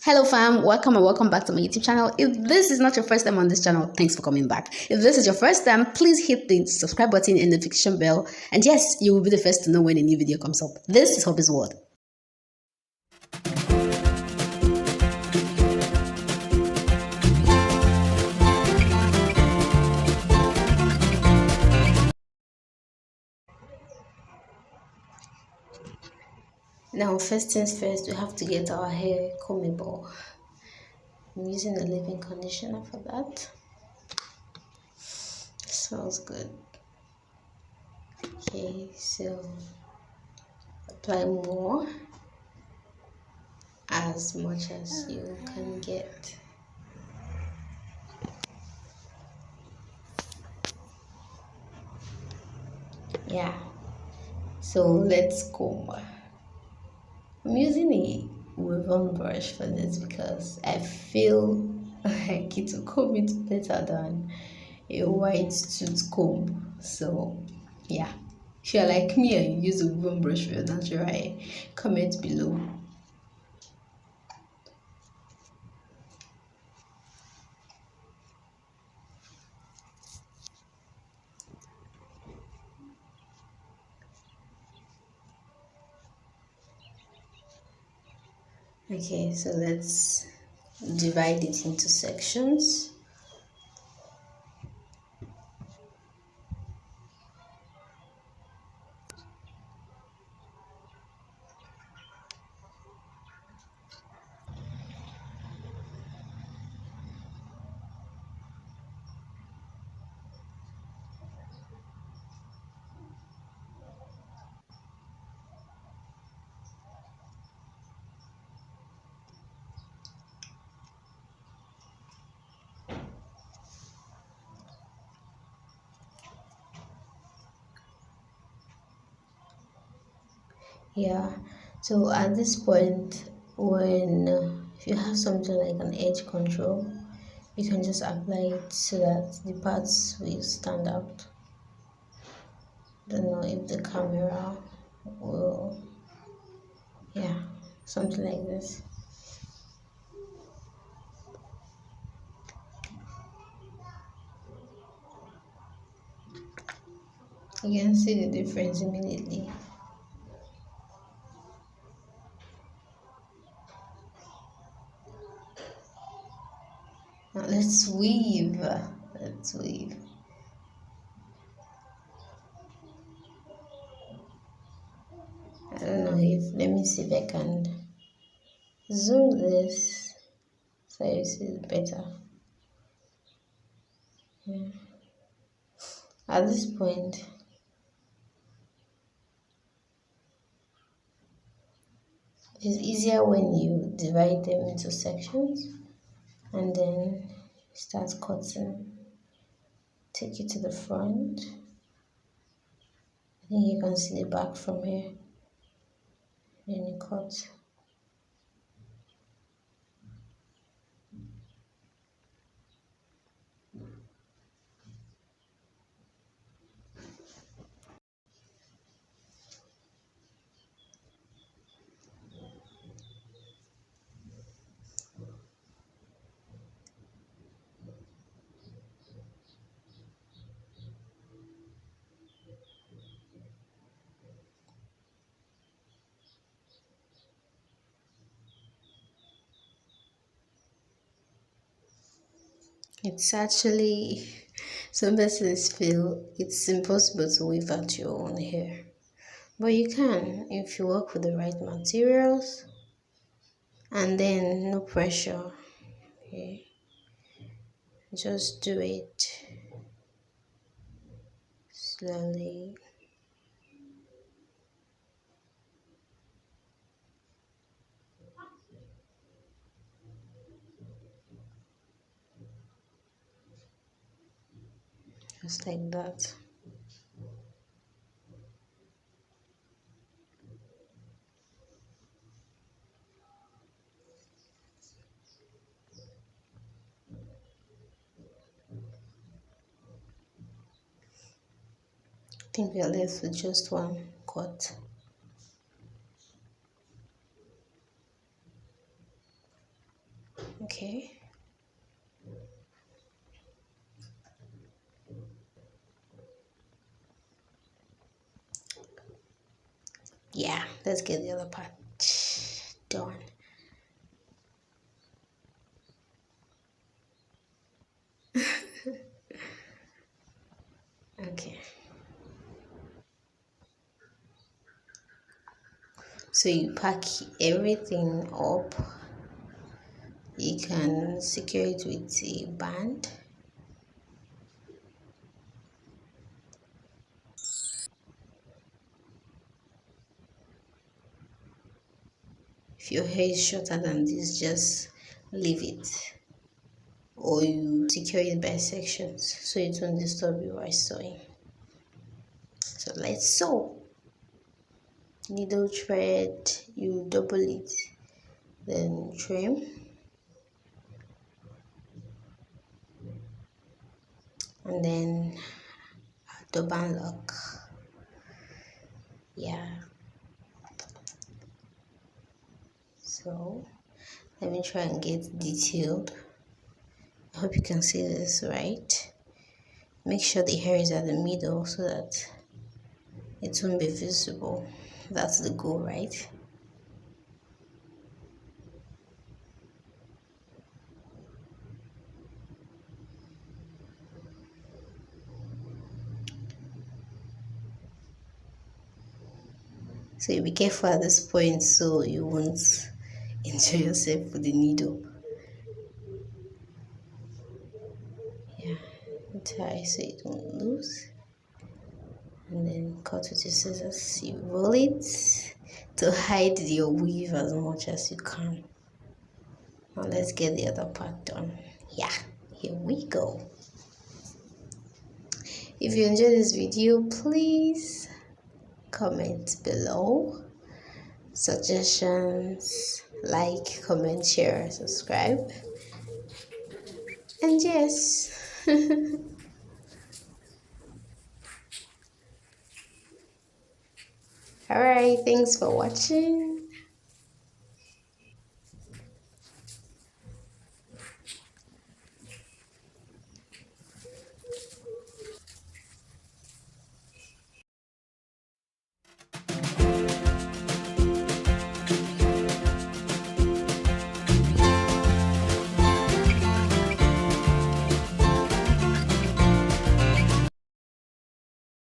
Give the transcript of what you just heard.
Hello fam, welcome and welcome back to my YouTube channel. If this is not your first time on this channel, thanks for coming back. If this is your first time, please hit the subscribe button and notification bell. And yes, you will be the first to know when a new video comes up. This is Hobby's World. Now, first things first, we have to get our hair combable. I'm using a leave-in conditioner for that. Smells good. Okay, so apply more as much as you can get. Yeah, so let's comb. I'm using a weave-on brush for this because I feel like it will comb it better than a white tooth comb. So yeah, if you're like me and you use a weave-on brush for your natural hair, comment below. Okay, so let's divide it into sections. Yeah, so at this point, when if you have something like an edge control, you can just apply it so that the parts will stand out. Don't know if the camera will, yeah, something like this. You can see the difference immediately. Now let's weave. Let's weave. I don't know if, let me see if I can zoom this so you see it better. Yeah. At this point, it's easier when you divide them into sections and then start cutting. Take it to the front. I think you can see the back from here. Then you cut. It's actually, some persons feel it's impossible to weave out your own hair. But you can if you work with the right materials and then no pressure. Okay. Just do it slowly. Just like that. I think we are left with just one cut. Okay. Yeah, let's get the other part done. Okay. So you pack everything up. You can secure it with a band. If your hair is shorter than this, just leave it. Or you secure it by sections so it won't disturb you while sewing. So let's sew. Needle thread, you double it, then trim. And then double lock. Yeah. So let me try and get detailed. I hope you can see this right. Make sure the hair is at the middle so that it won't be visible. That's the goal, right? So you be careful at this point so you won't injure yourself with the needle. Yeah, tie so it won't lose. And then cut with your scissors. You roll it to hide your weave as much as you can. Now let's get the other part done. Yeah, here we go. If you enjoyed this video, please comment below. Suggestions, like, comment, share, subscribe. And yes. Alright, thanks for watching.